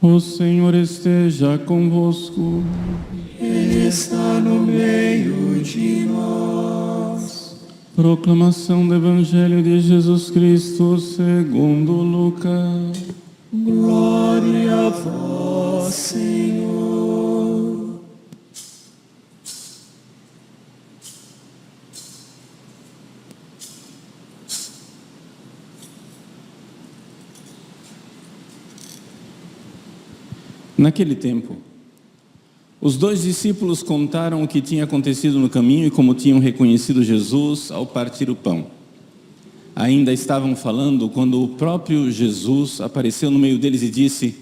O Senhor esteja convosco. Ele está no meio de nós. Proclamação do Evangelho de Jesus Cristo segundo Lucas. Glória a vós, Senhor. Naquele tempo, os 2 discípulos contaram o que tinha acontecido no caminho e como tinham reconhecido Jesus ao partir o pão. Ainda estavam falando quando o próprio Jesus apareceu no meio deles e disse: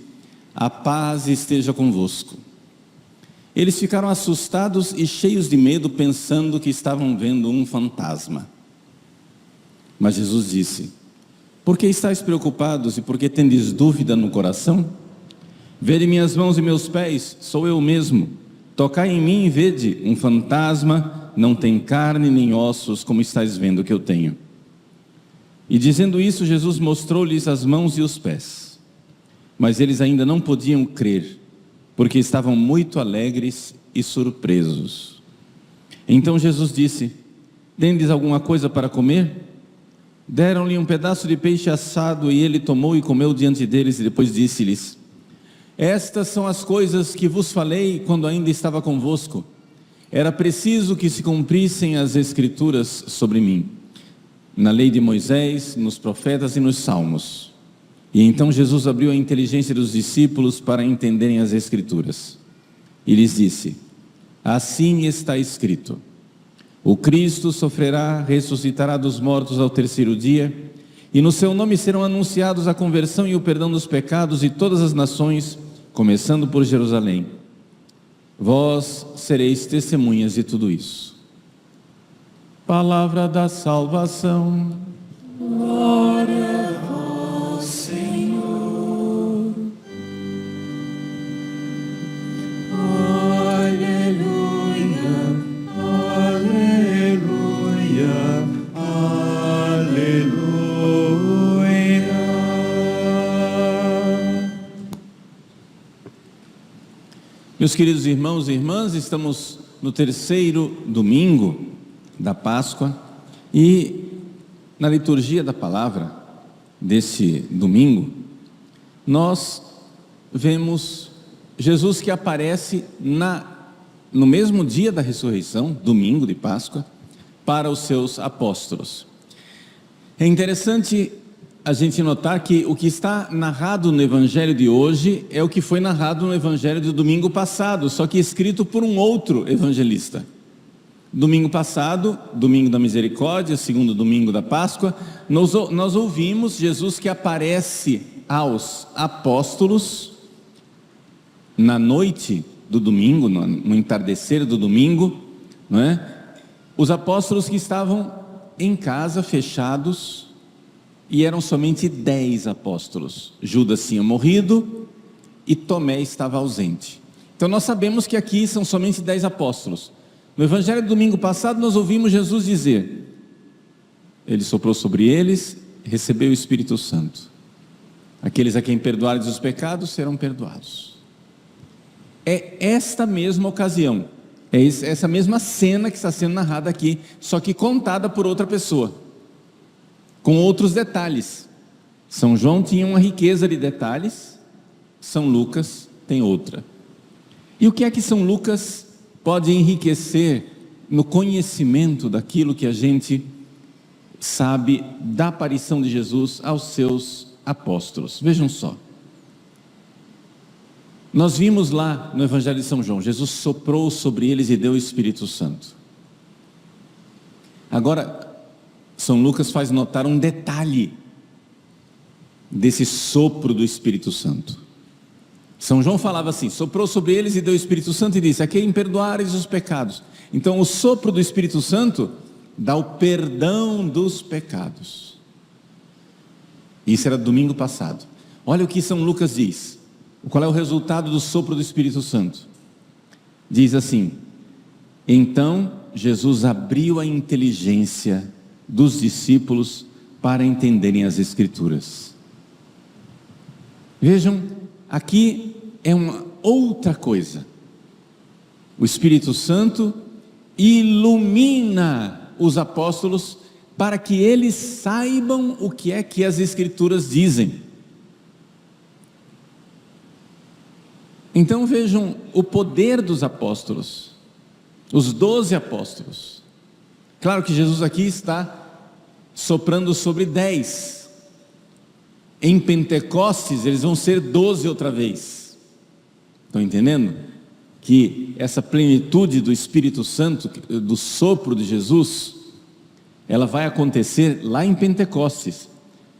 "A paz esteja convosco." Eles ficaram assustados e cheios de medo, pensando que estavam vendo um fantasma. Mas Jesus disse: "Por que estáis preocupados e por que tendes dúvida no coração? Vede minhas mãos e meus pés, sou eu mesmo. Tocai em mim e vede, um fantasma não tem carne nem ossos, como estáis vendo que eu tenho." E dizendo isso, Jesus mostrou-lhes as mãos e os pés. Mas eles ainda não podiam crer, porque estavam muito alegres e surpresos. Então Jesus disse: "Tendes alguma coisa para comer?" Deram-lhe um pedaço de peixe assado, e ele tomou e comeu diante deles, e depois disse-lhes: "Estas são as coisas que vos falei quando ainda estava convosco. Era preciso que se cumprissem as Escrituras sobre mim, na lei de Moisés, nos profetas e nos salmos." E então Jesus abriu a inteligência dos discípulos para entenderem as Escrituras. E lhes disse: "Assim está escrito: o Cristo sofrerá, ressuscitará dos mortos ao terceiro dia, e no seu nome serão anunciados a conversão e o perdão dos pecados de todas as nações, começando por Jerusalém. Vós sereis testemunhas de tudo isso." Palavra da salvação. Glória a vós, Senhor. Aleluia, aleluia, aleluia. Meus queridos irmãos e irmãs, estamos no terceiro domingo da Páscoa e na liturgia da palavra desse domingo, nós vemos Jesus que aparece no mesmo dia da ressurreição, domingo de Páscoa, para os seus apóstolos. É interessante a gente notar que o que está narrado no Evangelho de hoje é o que foi narrado no Evangelho do domingo passado, só que escrito por um outro evangelista. Domingo passado, domingo da misericórdia, segundo domingo da Páscoa, nós ouvimos Jesus que aparece aos apóstolos na noite do domingo, no entardecer do domingo, não é? Os apóstolos que estavam em casa, fechados, e eram somente 10 apóstolos. Judas tinha morrido e Tomé estava ausente. Então nós sabemos que aqui são somente 10 apóstolos. No Evangelho do domingo passado nós ouvimos Jesus dizer: Ele soprou sobre eles, recebeu o Espírito Santo. Aqueles a quem perdoares os pecados serão perdoados. É esta mesma ocasião, é essa mesma cena que está sendo narrada aqui, só que contada por outra pessoa, com outros detalhes. São João tinha uma riqueza de detalhes, São Lucas tem outra. E o que é que São Lucas pode enriquecer no conhecimento daquilo que a gente sabe da aparição de Jesus aos seus apóstolos? Vejam só, nós vimos lá no Evangelho de São João, Jesus soprou sobre eles e deu o Espírito Santo. Agora, São Lucas faz notar um detalhe desse sopro do Espírito Santo. São João falava assim: soprou sobre eles e deu o Espírito Santo, e disse: a quem perdoares os pecados. Então o sopro do Espírito Santo dá o perdão dos pecados. Isso era domingo passado. Olha o que São Lucas diz. Qual é o resultado do sopro do Espírito Santo? Diz assim: então Jesus abriu a inteligência dos discípulos para entenderem as Escrituras. Vejam, aqui é uma outra coisa. O Espírito Santo ilumina os apóstolos para que eles saibam o que é que as Escrituras dizem. Então vejam o poder dos apóstolos, os 12 apóstolos. Claro que Jesus aqui está soprando sobre 10. Em Pentecostes eles vão ser 12 outra vez. Estão entendendo? Que essa plenitude do Espírito Santo, do sopro de Jesus, ela vai acontecer lá em Pentecostes,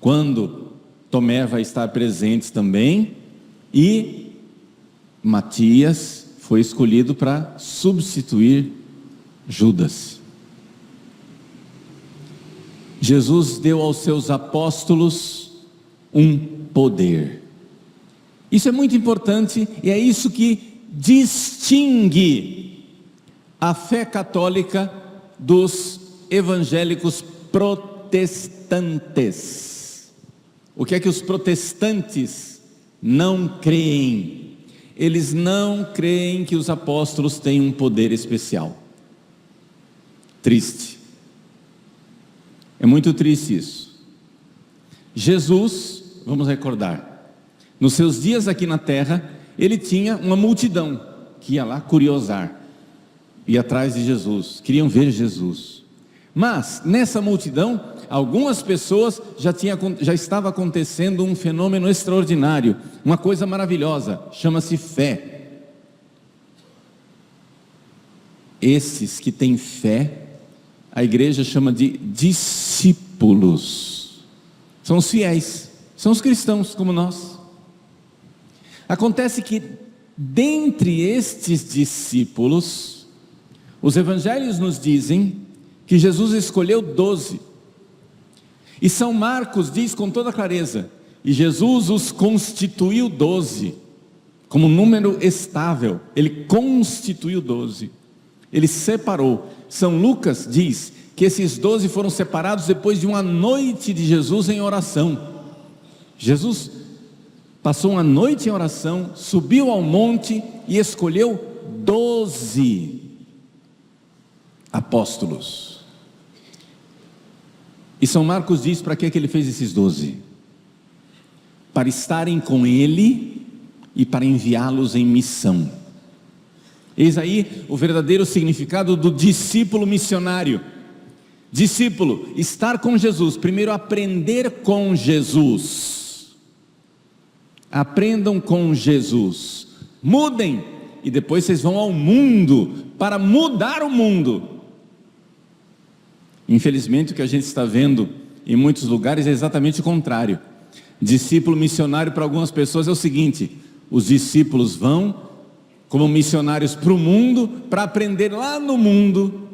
quando Tomé vai estar presente também, e Matias foi escolhido para substituir Judas. Jesus deu aos seus apóstolos um poder. Isso é muito importante e é isso que distingue a fé católica dos evangélicos protestantes. O que é que os protestantes não creem? Eles não creem que os apóstolos têm um poder especial. Triste. É muito triste isso. Jesus, vamos recordar, nos seus dias aqui na terra, ele tinha uma multidão que ia lá curiosar, ia atrás de Jesus, queriam ver Jesus. Mas nessa multidão, algumas pessoas já estava acontecendo um fenômeno extraordinário, uma coisa maravilhosa, chama-se fé. Esses que têm fé, a igreja chama de discípulos. São os fiéis, são os cristãos como nós. Acontece que dentre estes discípulos, os evangelhos nos dizem que Jesus escolheu 12. E São Marcos diz com toda clareza: e Jesus os constituiu 12, como número estável. Ele constituiu 12, ele separou. São Lucas diz que esses 12 foram separados depois de uma noite de Jesus em oração. Jesus passou uma noite em oração, subiu ao monte e escolheu 12 apóstolos. E São Marcos diz para que ele fez esses 12? Para estarem com ele e para enviá-los em missão. Eis aí o verdadeiro significado do discípulo missionário. Discípulo, estar com Jesus, primeiro aprender com Jesus. Aprendam com Jesus, mudem, e depois vocês vão ao mundo, para mudar o mundo. Infelizmente o que a gente está vendo em muitos lugares é exatamente o contrário. Discípulo missionário para algumas pessoas é o seguinte: os discípulos vão como missionários para o mundo, para aprender lá no mundo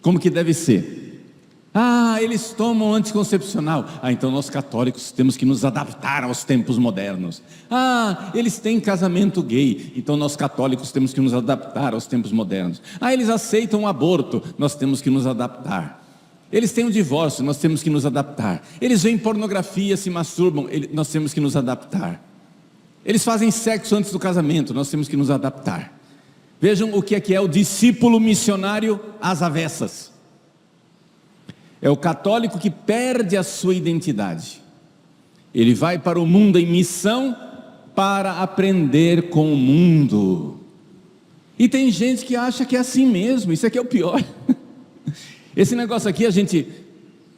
como que deve ser. Eles tomam anticoncepcional. Então nós católicos temos que nos adaptar aos tempos modernos. Eles têm casamento gay. Então nós católicos temos que nos adaptar aos tempos modernos. Eles aceitam o aborto. Nós temos que nos adaptar. Eles têm o divórcio. Nós temos que nos adaptar. Eles veem pornografia, se masturbam. Nós temos que nos adaptar. Eles fazem sexo antes do casamento. Nós temos que nos adaptar. Vejam o que é o discípulo missionário às avessas. É o católico que perde a sua identidade. Ele vai para o mundo em missão para aprender com o mundo. E tem gente que acha que é assim mesmo. Isso aqui é o pior. Esse negócio aqui a gente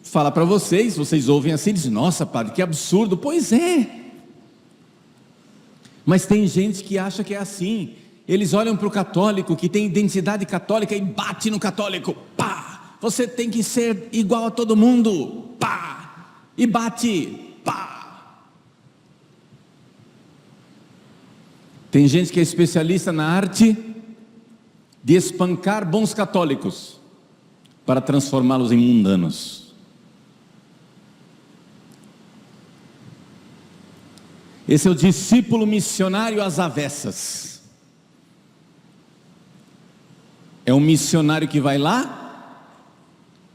fala para vocês, vocês ouvem assim e dizem: nossa, padre, que absurdo. Pois é. Mas tem gente que acha que é assim. Eles olham para o católico que tem identidade católica e bate no católico. Pá! Você tem que ser igual a todo mundo. Pá! E bate. Pá! Tem gente que é especialista na arte de espancar bons católicos. para transformá-los em mundanos. Esse é o discípulo missionário às avessas. É um missionário que vai lá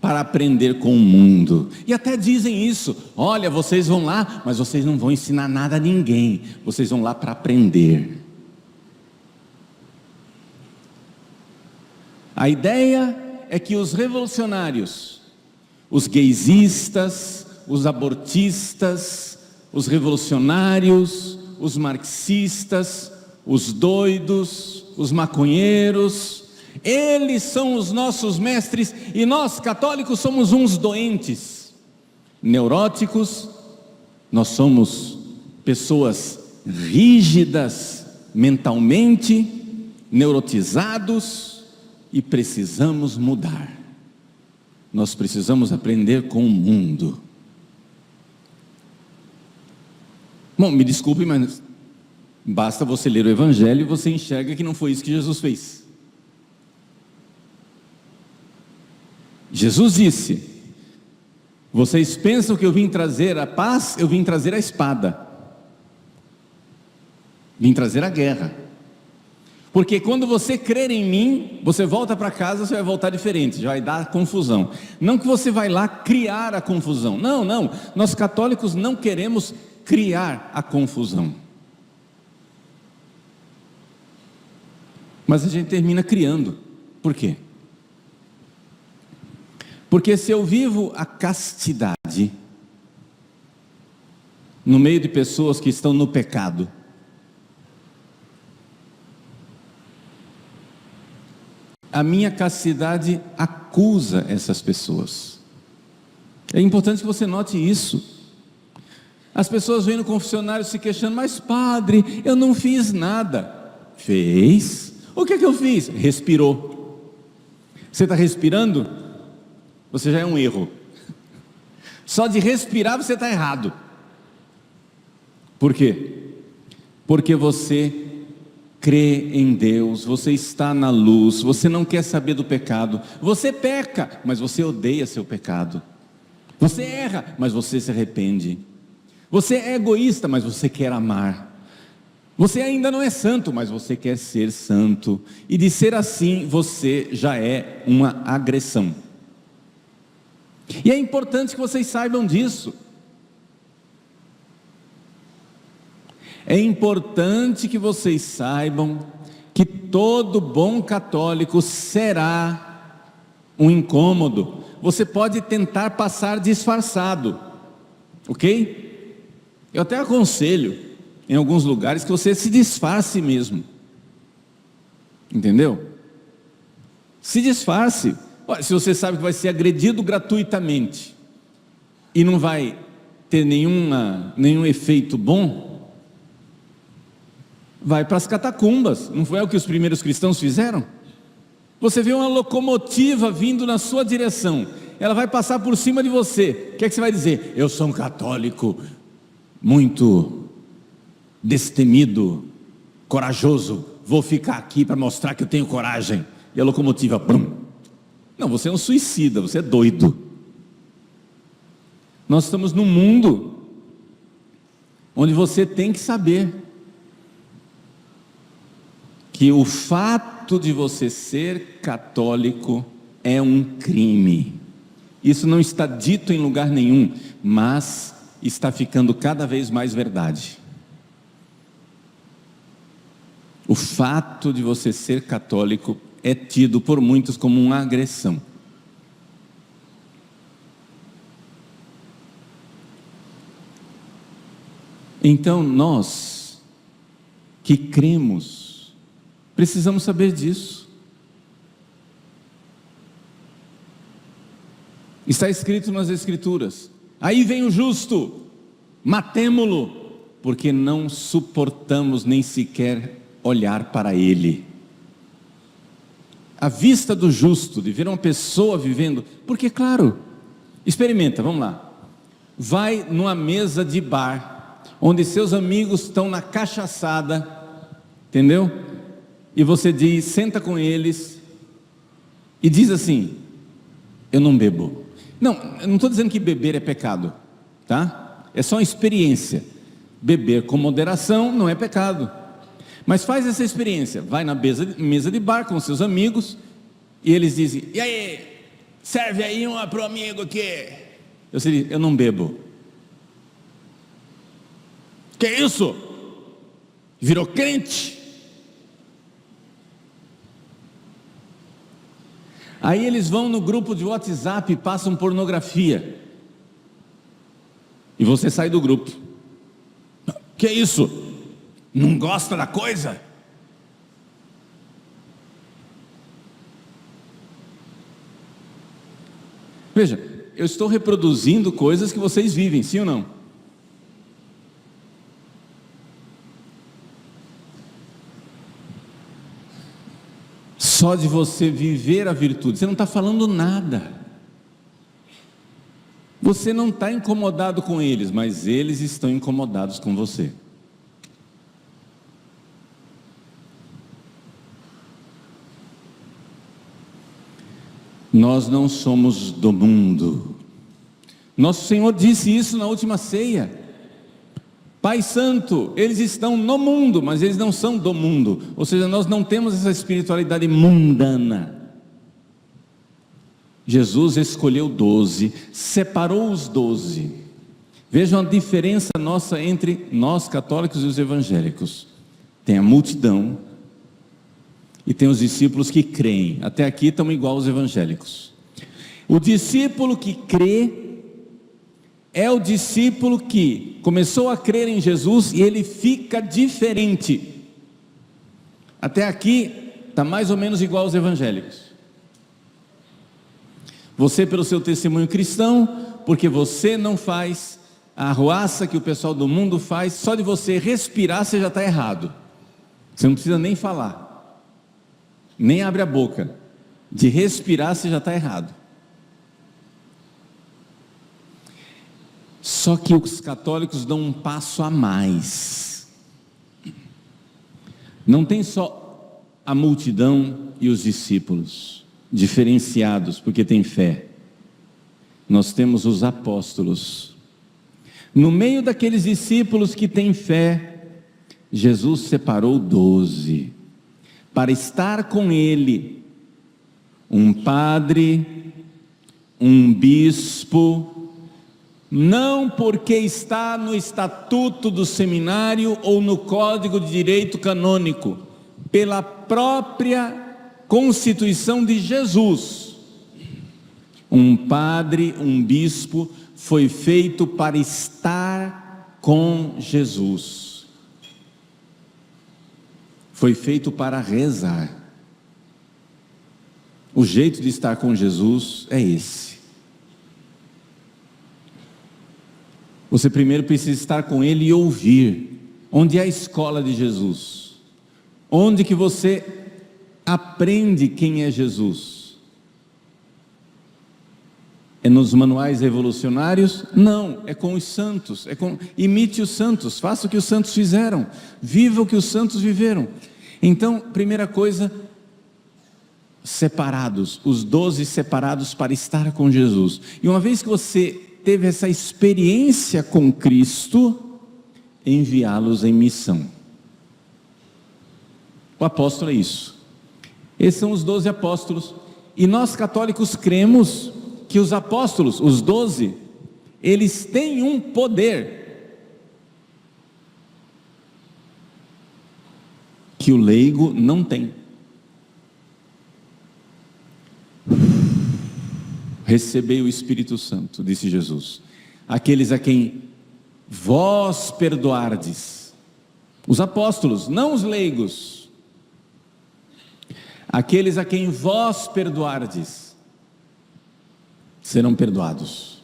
para aprender com o mundo. E até dizem isso: olha, vocês vão lá, mas vocês não vão ensinar nada a ninguém. Vocês vão lá para aprender. A ideia é que os revolucionários, os gaysistas, os abortistas, os revolucionários, os marxistas, os doidos, os maconheiros, eles são os nossos mestres, e nós católicos somos uns doentes, neuróticos. Nós somos pessoas rígidas mentalmente, neurotizados, e precisamos mudar. Nós precisamos aprender com o mundo. Bom, me desculpe, mas basta você ler o Evangelho e você enxerga que não foi isso que Jesus fez. Jesus disse: vocês pensam que eu vim trazer a paz? Eu vim trazer a espada, vim trazer a guerra. Porque quando você crer em mim, você volta para casa, você vai voltar diferente, já vai dar confusão. Não que você vai lá criar a confusão, não, nós católicos não queremos criar a confusão, mas a gente termina criando. Por quê? Porque se eu vivo a castidade no meio de pessoas que estão no pecado, a minha castidade acusa essas pessoas. É importante que você note isso. As pessoas vêm no confessionário se queixando: mas padre, eu não fiz nada. Fez? O que é que eu fiz? Respirou. Você está respirando? Você já é um erro. Só de respirar você está errado. Por quê? Porque você crê em Deus, você está na luz, você não quer saber do pecado. Você peca, mas você odeia seu pecado. Você erra, mas você se arrepende. Você é egoísta, mas você quer amar. Você ainda não é santo, mas você quer ser santo. E de ser assim, você já é uma agressão. E é importante que vocês saibam disso. É importante que vocês saibam que todo bom católico será um incômodo. Você pode tentar passar disfarçado, ok? Eu até aconselho, em alguns lugares, que você se disfarce mesmo. Entendeu? Se disfarce. Olha, se você sabe que vai ser agredido gratuitamente e não vai ter nenhum efeito bom, vai para as catacumbas. Não foi o que os primeiros cristãos fizeram? Você vê uma locomotiva vindo na sua direção, ela vai passar por cima de você. O que é que você vai dizer? Eu sou um católico muito destemido, corajoso, vou ficar aqui para mostrar que eu tenho coragem. E a locomotiva, brum. Não, você é um suicida, você é doido. Nós estamos num mundo onde você tem que saber que o fato de você ser católico é um crime. Isso não está dito em lugar nenhum, mas está ficando cada vez mais verdade. O fato de você ser católico é tido por muitos como uma agressão. Então nós que cremos precisamos saber disso. Está escrito nas Escrituras: aí vem o justo, matemo-lo, porque não suportamos nem sequer olhar para ele. A vista do justo, de ver uma pessoa vivendo, porque claro, experimenta, vamos lá, vai numa mesa de bar, onde seus amigos estão na cachaçada, entendeu? E você diz, senta com eles, e diz assim: eu não bebo. Não, eu não estou dizendo que beber é pecado, tá? É só uma experiência. Beber com moderação não é pecado. Mas faz essa experiência, vai na mesa de bar com seus amigos, e eles dizem, e aí, serve aí uma pro amigo aqui. Eu não bebo. Que isso? Virou crente? Aí eles vão no grupo de WhatsApp e passam pornografia. E você sai do grupo. Que isso? Não gosta da coisa? Veja, eu estou reproduzindo coisas que vocês vivem, sim ou não? Só de você viver a virtude, você não está falando nada. Você não está incomodado com eles, mas eles estão incomodados com você. Nós não somos do mundo. Nosso Senhor disse isso na última ceia. Pai Santo, eles estão no mundo, mas eles não são do mundo. Ou seja, nós não temos essa espiritualidade mundana. Jesus escolheu 12, separou os 12. Vejam a diferença nossa entre nós católicos e os evangélicos. Tem a multidão e tem os discípulos que creem. Até aqui estão igual aos evangélicos. O discípulo que crê é o discípulo que começou a crer em Jesus e ele fica diferente. Até aqui está mais ou menos igual aos evangélicos. Você pelo seu testemunho cristão, porque você não faz a arruaça que o pessoal do mundo faz, só de você respirar você já está errado. Você não precisa nem falar, nem abre a boca. De respirar você já está errado. Só que os católicos dão um passo a mais. Não tem só a multidão e os discípulos diferenciados porque tem fé. Nós temos os apóstolos. No meio daqueles discípulos que têm fé, Jesus separou 12 para estar com ele. Um padre, um bispo, não porque está no estatuto do seminário ou no código de direito canônico, pela própria constituição de Jesus. Um padre, um bispo foi feito para estar com Jesus. Foi feito para rezar. O jeito de estar com Jesus é esse. Você primeiro precisa estar com Ele e ouvir. Onde é a escola de Jesus? Onde que você aprende quem é Jesus? É nos manuais revolucionários? Não, é com os santos. Imite os santos, faça o que os santos fizeram, viva o que os santos viveram. Então, primeira coisa, separados, os 12 separados para estar com Jesus. E uma vez que você teve essa experiência com Cristo, enviá-los em missão. O apóstolo é isso. Esses são os 12 apóstolos. E nós católicos cremos que os apóstolos, os 12, eles têm um poder que o leigo não tem. Recebei o Espírito Santo, disse Jesus, aqueles a quem vós perdoardes. Os apóstolos, não os leigos. Aqueles a quem vós perdoardes serão perdoados.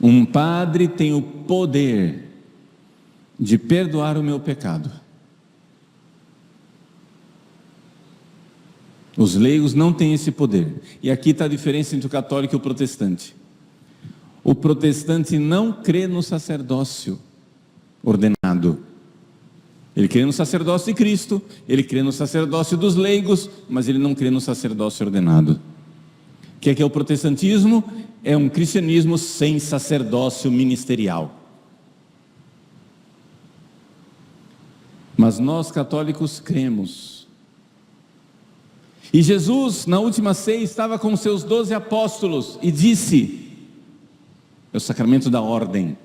Um padre tem o poder de perdoar o meu pecado. Os leigos não têm esse poder. E aqui está a diferença entre o católico e o protestante. O protestante não crê no sacerdócio ordenado. Ele crê no sacerdócio de Cristo, ele crê no sacerdócio dos leigos, mas ele não crê no sacerdócio ordenado. O que é o protestantismo? É um cristianismo sem sacerdócio ministerial. Mas nós católicos cremos. E Jesus, na última ceia, estava com seus 12 apóstolos e disse, é o sacramento da ordem,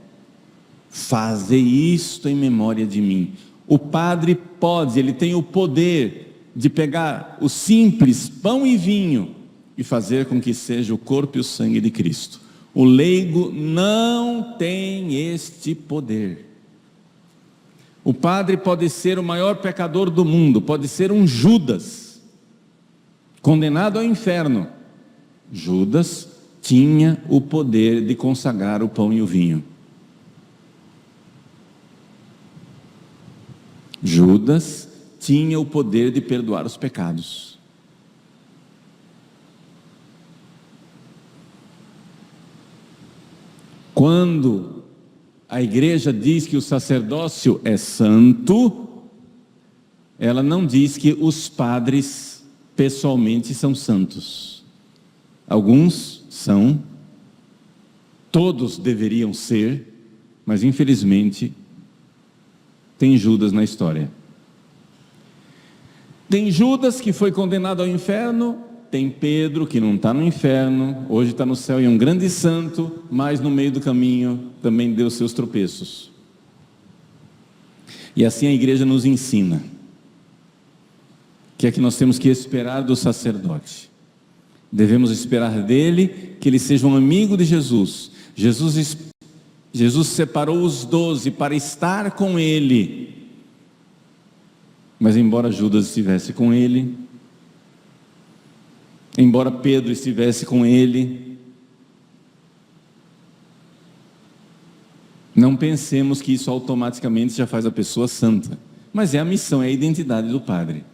fazei isto em memória de mim. O padre pode, ele tem o poder de pegar o simples pão e vinho e fazer com que seja o corpo e o sangue de Cristo. O leigo não tem este poder. O padre pode ser o maior pecador do mundo, pode ser um Judas, condenado ao inferno. Judas tinha o poder de consagrar o pão e o vinho. Judas tinha o poder de perdoar os pecados. Quando a igreja diz que o sacerdócio é santo, ela não diz que os padres pessoalmente são santos. Alguns são, todos deveriam ser, mas infelizmente tem Judas na história. Tem Judas que foi condenado ao inferno, tem Pedro que não está no inferno, hoje está no céu e é um grande santo, mas no meio do caminho também deu seus tropeços. E assim a igreja nos ensina que é que nós temos que esperar do sacerdote. Devemos esperar dele que ele seja um amigo de Jesus. Jesus separou os 12 para estar com ele. Mas embora Judas estivesse com ele, embora Pedro estivesse com ele, não pensemos que isso automaticamente já faz a pessoa santa. Mas é a missão, é a identidade do padre.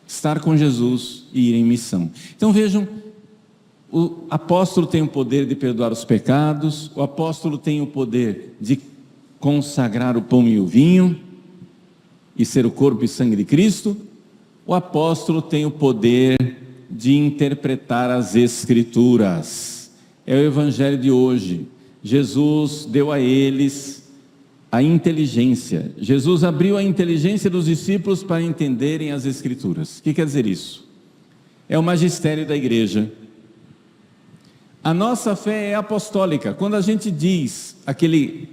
Estar com Jesus e ir em missão. Então vejam, o apóstolo tem o poder de perdoar os pecados, o apóstolo tem o poder de consagrar o pão e o vinho, e ser o corpo e sangue de Cristo. O apóstolo tem o poder de interpretar as Escrituras. É o evangelho de hoje. Jesus deu a eles a inteligência. Jesus abriu a inteligência dos discípulos para entenderem as Escrituras. O que quer dizer isso? É o magistério da igreja. A nossa fé é apostólica. Quando a gente diz aquele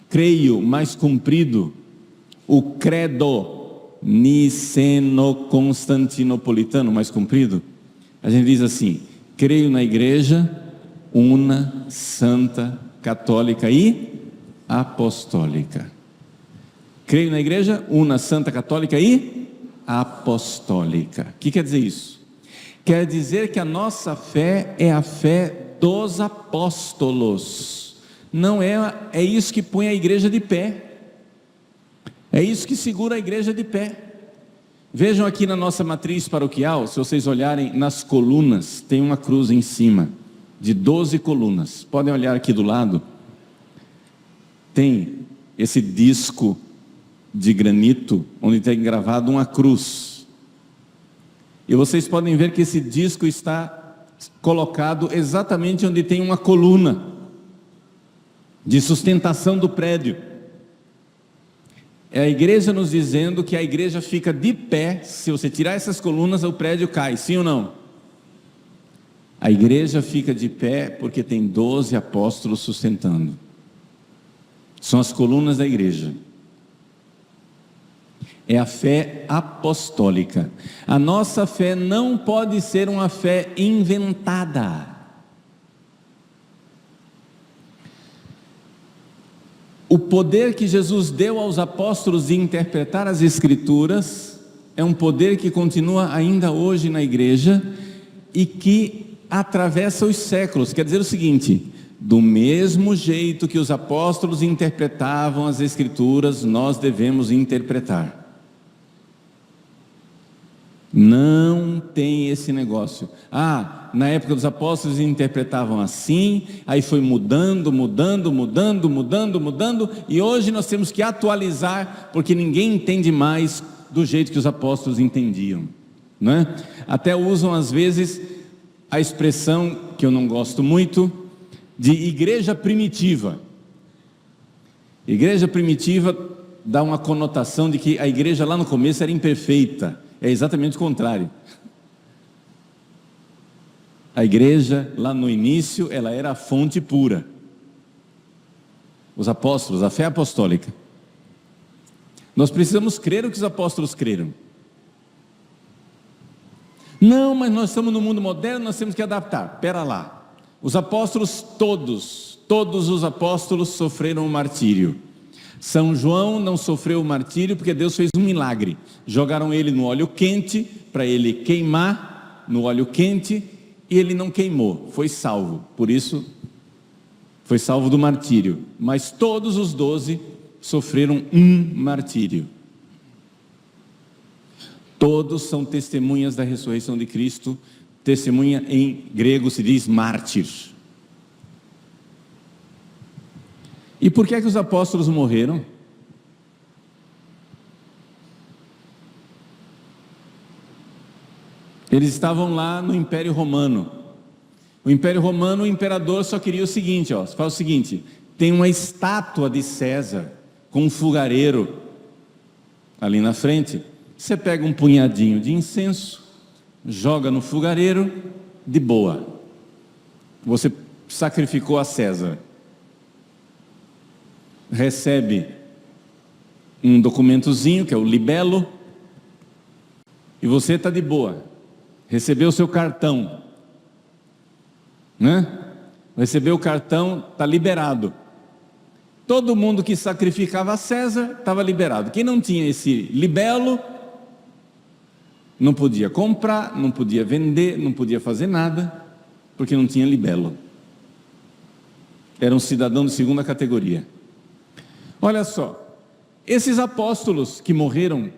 creio mais comprido, o credo niceno-constantinopolitano mais comprido, a gente diz assim: creio na igreja una, santa, católica e apostólica. Creio na igreja una, santa, católica e apostólica. O que quer dizer isso? Quer dizer que a nossa fé é a fé dos apóstolos. Não é isso que põe a igreja de pé. É isso que segura a igreja de pé. Vejam aqui na nossa matriz paroquial, se vocês olharem nas colunas, tem uma cruz em cima, de 12 colunas. Podem olhar aqui do lado. Tem esse disco de granito, onde tem gravado uma cruz. E vocês podem ver que esse disco está colocado exatamente onde tem uma coluna de sustentação do prédio. É a igreja nos dizendo que a igreja fica de pé. Se você tirar essas colunas, o prédio cai, sim ou não? A igreja fica de pé porque tem 12 apóstolos sustentando. São as colunas da igreja. É a fé apostólica. A nossa fé não pode ser uma fé inventada. O poder que Jesus deu aos apóstolos de interpretar as Escrituras é um poder que continua ainda hoje na igreja e que atravessa os séculos. Quer dizer o seguinte: do mesmo jeito que os apóstolos interpretavam as Escrituras, nós devemos interpretar. Não tem esse negócio. Na época dos apóstolos interpretavam assim, aí foi mudando, e hoje nós temos que atualizar, porque ninguém entende mais do jeito que os apóstolos entendiam, não é? Até usam às vezes a expressão, que eu não gosto muito, de igreja primitiva. Igreja primitiva dá uma conotação de que a igreja lá no começo era imperfeita. É exatamente o contrário. A igreja lá no início, ela era a fonte pura. Os apóstolos, a fé apostólica. Nós precisamos crer o que os apóstolos creram. Não, mas nós estamos no mundo moderno, nós temos que adaptar. Pera lá. Os apóstolos todos os apóstolos sofreram o martírio. São João não sofreu o martírio porque Deus fez um milagre. Jogaram ele no óleo quente para ele queimar no óleo quente, e ele não queimou, foi salvo. Por isso foi salvo do martírio. Mas todos os 12 sofreram um martírio. Todos são testemunhas da ressurreição de Cristo. Testemunha em grego se diz mártir. E por que é que os apóstolos morreram? Eles estavam lá no Império Romano. O Império Romano, o imperador só queria o seguinte, faz o seguinte: tem uma estátua de César com um fogareiro ali na frente. Você pega um punhadinho de incenso, joga no fogareiro, de boa. Você sacrificou a César. Recebe um documentozinho, que é o libelo, e você está de boa. Recebeu o seu cartão, né? Recebeu o cartão, está liberado. Todo mundo que sacrificava a César estava liberado. Quem não tinha esse libelo, não podia comprar, não podia vender, não podia fazer nada, porque não tinha libelo. Era um cidadão de segunda categoria. Olha só, esses apóstolos que morreram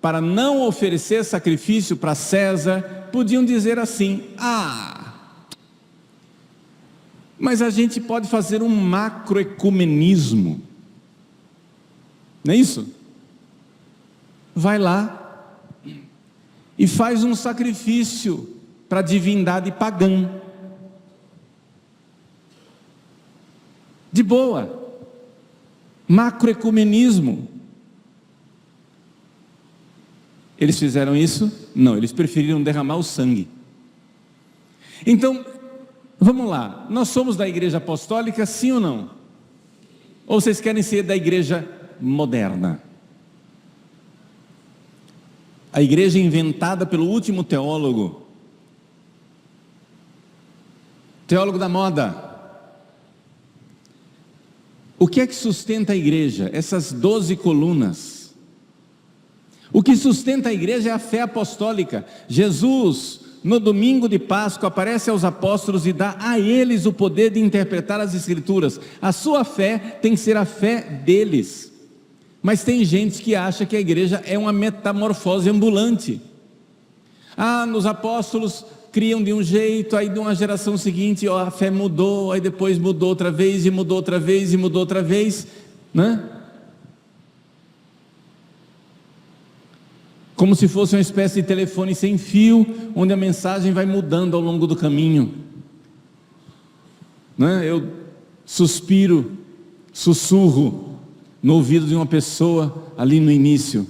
para não oferecer sacrifício para César, podiam dizer assim: mas a gente pode fazer um macroecumenismo, não é isso? Vai lá e faz um sacrifício para a divindade pagã, de boa. Macroecumenismo. Eles fizeram isso? Não, eles preferiram derramar o sangue. Então, vamos lá, nós somos da igreja apostólica, sim ou não? Ou vocês querem ser da igreja moderna? A igreja inventada pelo último teólogo da moda. O que é que sustenta a igreja? Essas 12 colunas. O que sustenta a igreja é a fé apostólica. Jesus, no domingo de Páscoa, aparece aos apóstolos e dá a eles o poder de interpretar as Escrituras. A sua fé tem que ser a fé deles. Mas tem gente que acha que a igreja é uma metamorfose ambulante. Nos apóstolos criam de um jeito, aí de uma geração seguinte, a fé mudou, aí depois mudou outra vez, e mudou outra vez, e mudou outra vez, né? Como se fosse uma espécie de telefone sem fio, onde a mensagem vai mudando ao longo do caminho, né? Eu sussurro no ouvido de uma pessoa ali no início: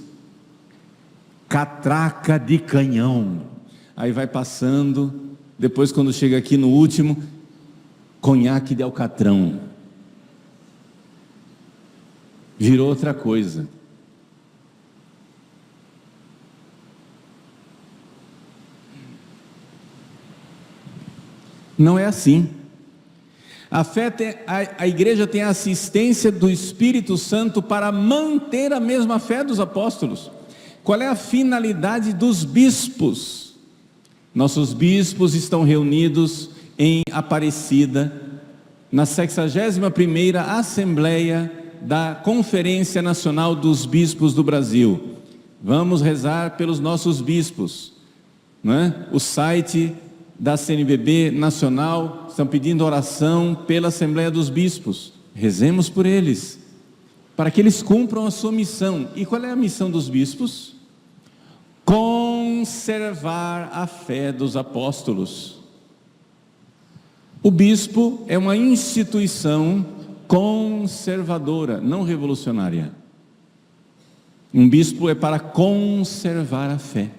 catraca de canhão. Aí vai passando, depois quando chega aqui no último, conhaque de alcatrão. Virou outra coisa. Não é assim. A igreja tem a assistência do Espírito Santo para manter a mesma fé dos apóstolos. Qual é a finalidade dos bispos? Nossos bispos estão reunidos em Aparecida, na 61ª Assembleia da Conferência Nacional dos Bispos do Brasil. Vamos rezar pelos nossos bispos, não é? O site da CNBB Nacional estão pedindo oração pela Assembleia dos Bispos. Rezemos por eles, para que eles cumpram a sua missão. E qual é a missão dos bispos? Conservar a fé dos apóstolos. O bispo é uma instituição conservadora, não revolucionária. Um bispo é para conservar a fé,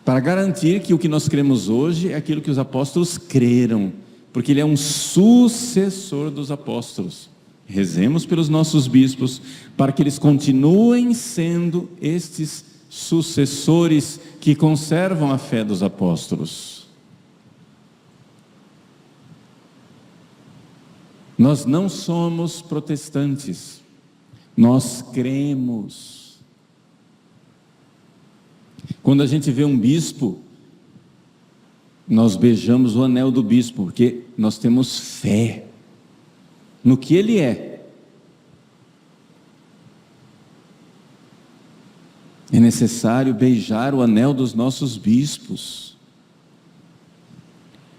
para garantir que o que nós cremos hoje é aquilo que os apóstolos creram, porque ele é um sucessor dos apóstolos. Rezemos pelos nossos bispos, para que eles continuem sendo estes sucessores que conservam a fé dos apóstolos. Nós não somos protestantes, nós cremos. Quando a gente vê um bispo, nós beijamos o anel do bispo, porque nós temos fé no que ele é. É necessário beijar o anel dos nossos bispos,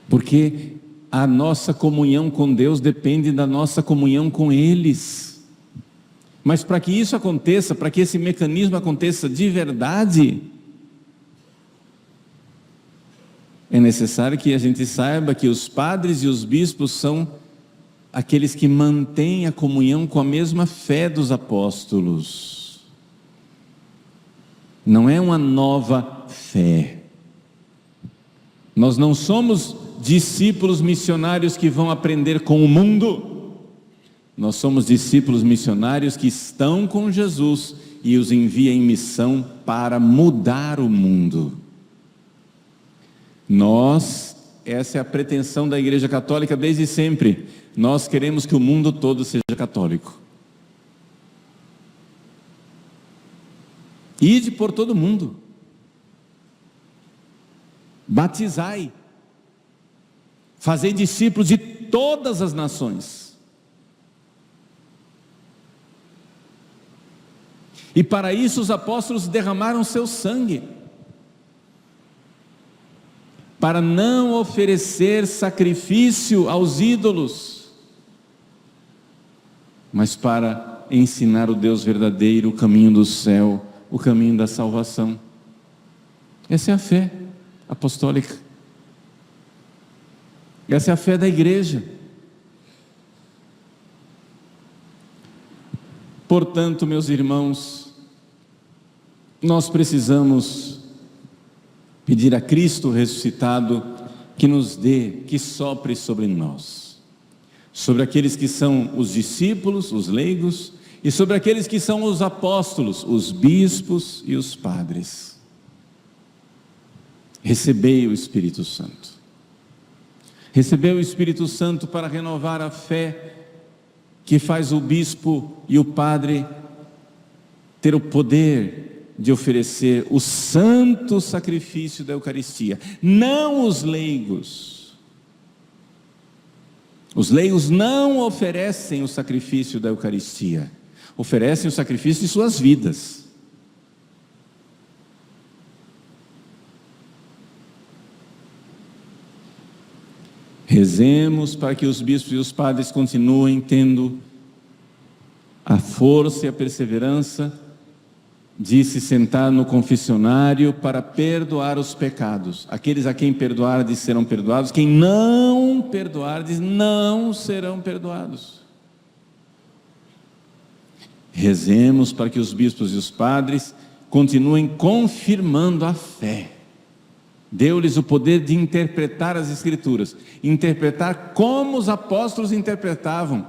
porque a nossa comunhão com Deus depende da nossa comunhão com eles. Mas para que isso aconteça, para que esse mecanismo aconteça de verdade, é necessário que a gente saiba que os padres e os bispos são aqueles que mantêm a comunhão com a mesma fé dos apóstolos. Não é uma nova fé. Nós não somos discípulos missionários que vão aprender com o mundo. Nós somos discípulos missionários que estão com Jesus e os envia em missão para mudar o mundo. Essa é a pretensão da Igreja Católica desde sempre. Nós queremos que o mundo todo seja católico. Ide por todo mundo, batizai, fazei discípulos de todas as nações. E para isso os apóstolos derramaram seu sangue, para não oferecer sacrifício aos ídolos, mas para ensinar o Deus verdadeiro, o caminho do céu, o caminho da salvação. Essa é a fé apostólica. Essa é a fé da igreja. Portanto, meus irmãos, nós precisamos pedir a Cristo ressuscitado que nos dê, que sopre sobre nós, sobre aqueles que são os discípulos, os leigos, e sobre aqueles que são os apóstolos, os bispos e os padres. Recebei o Espírito Santo. Recebei o Espírito Santo para renovar a fé que faz o bispo e o padre ter o poder de oferecer o santo sacrifício da Eucaristia, não os leigos. Os leigos não oferecem o sacrifício da Eucaristia, oferecem o sacrifício de suas vidas. Rezemos para que os bispos e os padres continuem tendo a força e a perseverança de se sentar no confessionário para perdoar os pecados. Aqueles a quem perdoardes serão perdoados, quem não perdoardes não serão perdoados. Rezemos para que os bispos e os padres continuem confirmando a fé. Deu-lhes o poder de interpretar as Escrituras, interpretar como os apóstolos interpretavam.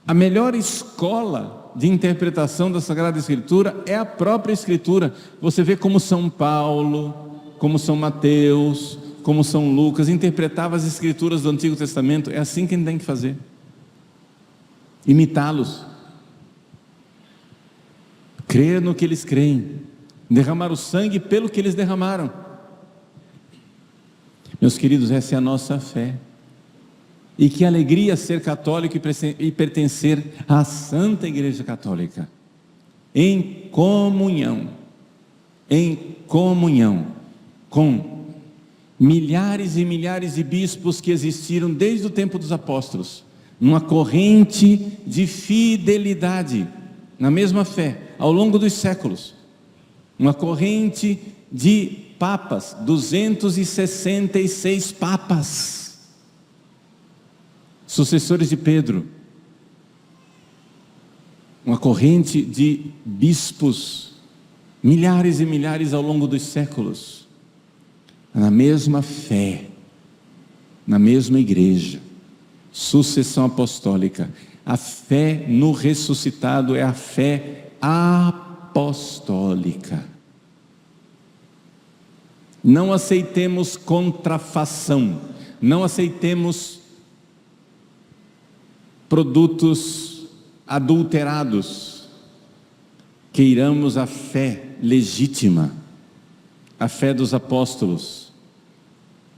A melhor escola de interpretação da Sagrada Escritura é a própria Escritura. Você vê como São Paulo, como São Mateus, como São Lucas interpretavam as Escrituras do Antigo Testamento. É assim que a gente tem que fazer, imitá-los, crer no que eles creem, derramar o sangue pelo que eles derramaram. Meus queridos, essa é a nossa fé. E que alegria ser católico e pertencer à Santa Igreja Católica, em comunhão. em comunhão com milhares e milhares de bispos que existiram desde o tempo dos apóstolos, numa corrente de fidelidade, na mesma fé, ao longo dos séculos, uma corrente de papas, 266 papas, sucessores de Pedro, uma corrente de bispos, milhares e milhares ao longo dos séculos, na mesma fé, na mesma igreja, sucessão apostólica. A fé no ressuscitado é a fé apostólica. Não aceitemos contrafação, não aceitemos produtos adulterados. Queiramos a fé legítima, a fé dos apóstolos,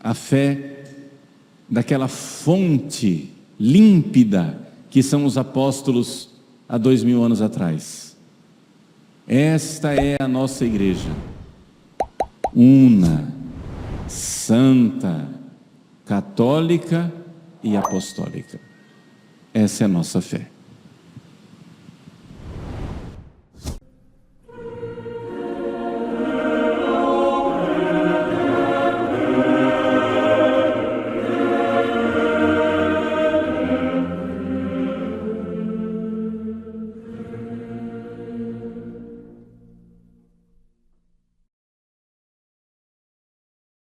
a fé daquela fonte límpida que são os apóstolos há 2000 anos atrás. Esta é a nossa igreja, una, santa, católica e apostólica. Essa é a nossa fé.